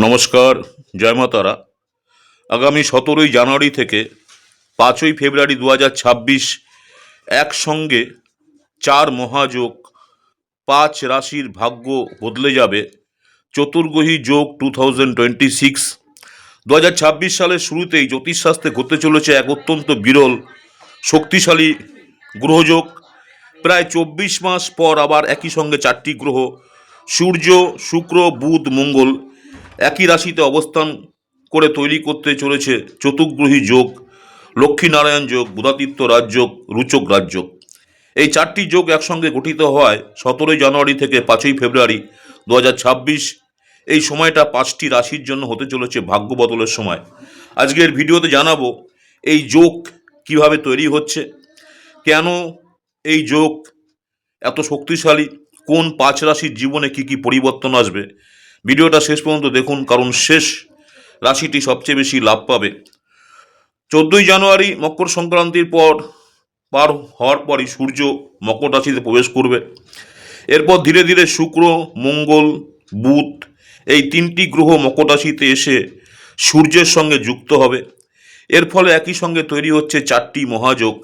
নমস্কার, জয় মা তারা। আগামী 17ই জানুয়ারি থেকে 5ই ফেব্রুয়ারি 2026 একসঙ্গে 4 মহাযোগ, 5 রাশির ভাগ্য বদলে যাবে। চতুর্গ্রহী যোগ 2026। 2026 সালের শুরুতেই জ্যোতিষশাস্ত্রে ঘটতে চলেছে এক অত্যন্ত বিরল শক্তিশালী গ্রহযোগ। প্রায় 24 মাস পর আবার একই সঙ্গে 4টি গ্রহ সূর্য, শুক্র, বুধ, মঙ্গল একই রাশিতে অবস্থান করে তৈরি করতে চলেছে চতুর্গ্রহী যোগ, লক্ষ্মীনারায়ণ যোগ, বুধাদিত্য রাজযোগ, রুচক রাজযোগ। এই 4টি যোগ একসঙ্গে গঠিত হওয়ায় 17ই জানুয়ারি থেকে 5ই ফেব্রুয়ারি 2026 এই সময়টা 5টি রাশির জন্য হতে চলেছে ভাগ্য বদলের সময়। আজকের ভিডিওতে জানাবো এই যোগ কিভাবে তৈরি হচ্ছে, কেন এই যোগ এত শক্তিশালী, কোন 5 রাশির জীবনে কি কি পরিবর্তন আসবে। ভিডিওটা শেষ পর্যন্ত দেখুন, কারণ শেষ রাশিটি সবচেয়ে বেশি লাভ পাবে। 14ই জানুয়ারি মকর সংক্রান্তির পার হওয়ার পরই সূর্য মকর রাশিতে প্রবেশ করবে। এরপর ধীরে ধীরে শুক্র, মঙ্গল, বুধ এই 3টি গ্রহ মকর রাশিতে এসে সূর্যের সঙ্গে যুক্ত হবে। এর ফলে একই সঙ্গে তৈরি হচ্ছে 4টি মহাযোগ।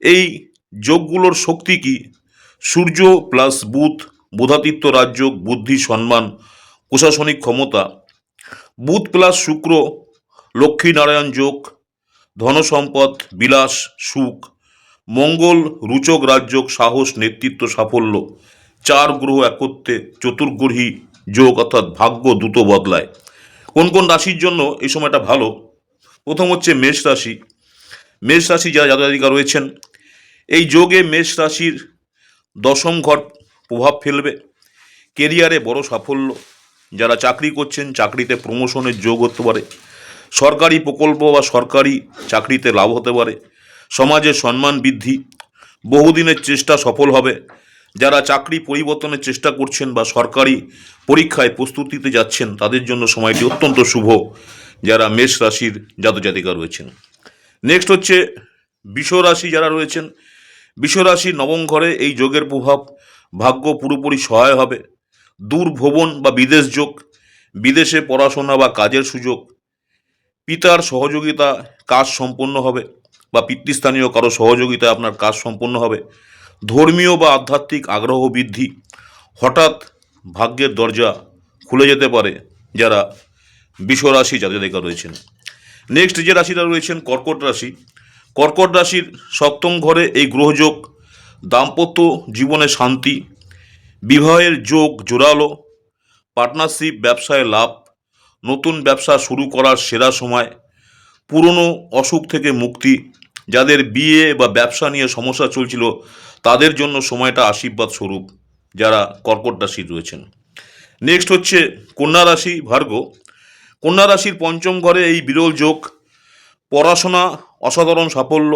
এই যোগগুলোর শক্তি কি? সূর্য প্লাস বুধ, বুধাদিত্য রাজযোগ, বুদ্ধি, সম্মান, প্রশাসনিক ক্ষমতা। বুধ প্লাস শুক্র, লক্ষ্মীনারায়ণ যোগ, ধনসম্পদ, বিলাস, সুখ। মঙ্গল রুচক রাজযোগ, সাহস, নেতৃত্ব, সাফল্য। 4 গ্রহ একত্রে চতুর্গ্রহী যোগ অর্থাৎ ভাগ্য দ্রুত বদলায়। কোন কোন রাশির জন্য এই সময়টা ভালো? প্রথম হচ্ছে মেষ রাশি। মেষ রাশি যারা জাতক রয়েছেন, এই যোগে মেষ রাশির 10ম ঘর প্রভাব ফেলবে। কেরিয়ারে বড় সাফল্য। যারা চাকরি করছেন চাকরিতে প্রমোশনের যোগ হতে পারে। সরকারি প্রকল্প বা সরকারি চাকরিতে লাভ হতে পারে। সমাজে সম্মান বৃদ্ধি। বহুদিনের চেষ্টা সফল হবে। যারা চাকরি পরিবর্তনের চেষ্টা করছেন বা সরকারি পরীক্ষায় প্রস্তুতিতে যাচ্ছেন তাদের জন্য সময়টি অত্যন্ত শুভ, যারা মেষ রাশির জাতক-জাতিকা রয়েছেন। নেক্সট হচ্ছে বৃষ রাশি যারা রয়েছেন। বৃষ রাশির 9ম ঘরে এই যোগের প্রভাব ভাগ্য পুরোপুরি সহায় হবে। দূর ভ্রমণ বা বিদেশ যোগ, বিদেশে পড়াশোনা বা কাজের সুযোগ। পিতার সহযোগিতা কাজ সম্পন্ন হবে বা পিতৃস্থানীয় কারো সহযোগিতা আপনার কাজ সম্পন্ন হবে। ধর্মীয় বা আধ্যাত্মিক আগ্রহ বৃদ্ধি। হঠাৎ ভাগ্যের দরজা খুলে যেতে পারে যারা বৃষ রাশি জাতক রয়েছেন। নেক্সট যে রাশিটা রয়েছেন কর্কট রাশি। কর্কট রাশির 7ম ঘরে এই গ্রহযোগ দাম্পত্য জীবনে শান্তি, বিবাহের যোগ জোরালো, পার্টনারশিপ, ব্যবসায় লাভ, নতুন ব্যবসা শুরু করার সেরা সময়, পুরনো অসুখ থেকে মুক্তি। যাদের বিয়ে বা ব্যবসা নিয়ে সমস্যা চলছিল তাদের জন্য সময়টা আশীর্বাদ স্বরূপ, যারা কর্কট রাশির রয়েছেন। নেক্সট হচ্ছে কন্যা রাশি ভার্গ। কন্যা রাশির 5ম ঘরে এই বিরল যোগ পড়াশোনা অসাধারণ সাফল্য,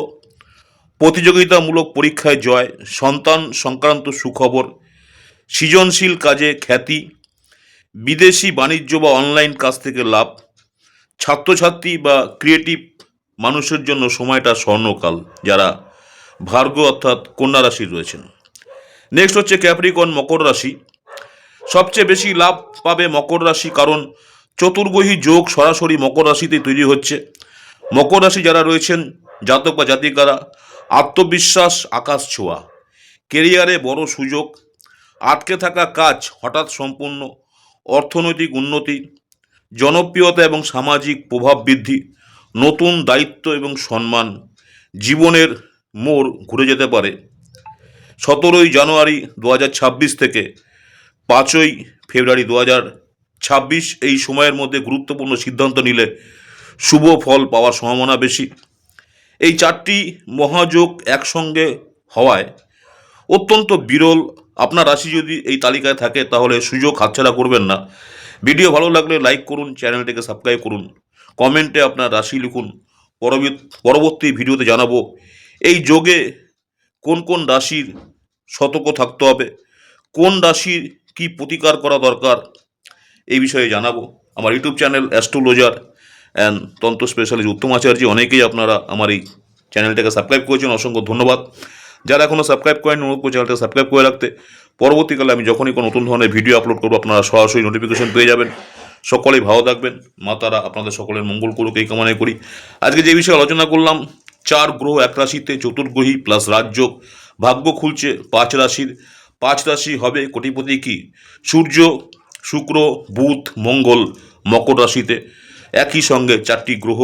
প্রতিযোগিতামূলক পরীক্ষায় জয়, সন্তান সংক্রান্ত সুখবর, সৃজনশীল কাজে খ্যাতি, বিদেশি বাণিজ্য বা অনলাইন কাজ থেকে লাভ। ছাত্রছাত্রী বা ক্রিয়েটিভ মানুষের জন্য সময়টা স্বর্ণকাল, যারা ভার্গ অর্থাৎ কন্যা রাশির রয়েছেন। নেক্সট হচ্ছে ক্যাপ্রিকন মকর রাশি। সবচেয়ে বেশি লাভ পাবে মকর রাশি, কারণ চতুর্গ্রহী যোগ সরাসরি মকর রাশিতে তৈরি হচ্ছে। মকর রাশি যারা রয়েছেন জাতক বা জাতিকারা আত্মবিশ্বাস আকাশ ছোঁয়া। কেরিয়ারে বড় সুযোগ। আটকে থাকা কাজ হঠাৎ সম্পূর্ণ। অর্থনৈতিক উন্নতি, জনপ্রিয়তা এবং সামাজিক প্রভাব বৃদ্ধি, নতুন দায়িত্ব এবং সম্মান। জীবনের মোড় ঘুরে যেতে পারে। 17ই জানুয়ারি 2026 থেকে 5ই ফেব্রুয়ারি 2026 এই সময়ের মধ্যে গুরুত্বপূর্ণ সিদ্ধান্ত নিলে শুভ ফল পাওয়ার সম্ভাবনা বেশি। এই 4টি মহাযোগ একসঙ্গে হওয়ায় অত্যন্ত বিরল। আপনার রাশি যদি এই তালিকায় থাকে তাহলে সুযোগ হাতছাড়া করবেন না। ভিডিও ভালো লাগলে লাইক করুন, চ্যানেলটিকে সাবস্ক্রাইব করুন, কমেন্টে আপনার রাশি লিখুন। পরবর্তী ভিডিওতে জানাবো এই যোগে কোন কোন রাশির সতর্ক থাকতে হবে, কোন রাশির কি প্রতিকার করা দরকার, এই বিষয়ে জানাবো। আমার ইউটিউব চ্যানেল অ্যাস্ট্রোলজার অ্যান্ড তন্ত্র স্পেশালিস্ট উত্তম আচার্য, অনেকেই আপনারা আমার এই চ্যানেলটাকে সাবস্ক্রাইব করেছেন, অসংখ্য ধন্যবাদ। যারা এখনও সাবস্ক্রাইব করেন অনুরোধ করে চ্যানেলটাকে সাবস্ক্রাইব করে রাখতে। পরবর্তীকালে আমি যখনই কোনো নতুন ধরনের ভিডিও আপলোড করবো আপনারা সরাসরি নোটিফিকেশন পেয়ে যাবেন। সকলেই ভালো থাকবেন, মা তারা আপনাদের সকলের মঙ্গল করুক এই কামনাই করি। আজকে যে বিষয়ে আলোচনা করলাম, 4 গ্রহ এক রাশিতে, চতুর্গ্রহী প্লাস রাজযোগ, ভাগ্য খুলছে 5 রাশির। 5 রাশি হবে কোটিপতি কি? সূর্য, শুক্র, বুধ, মঙ্গল মকর রাশিতে, একই সঙ্গে 4টি গ্রহ।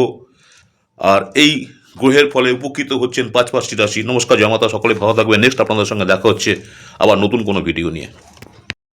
আর এই গ্রহের ফলে উপকৃত হচ্ছেন 5টি রাশি। নমস্কার, জয় মাতা, সকলে ভালো থাকবেন। নেক্সট আপনাদের সঙ্গে দেখা হচ্ছে আবার নতুন কোনো ভিডিও নিয়ে।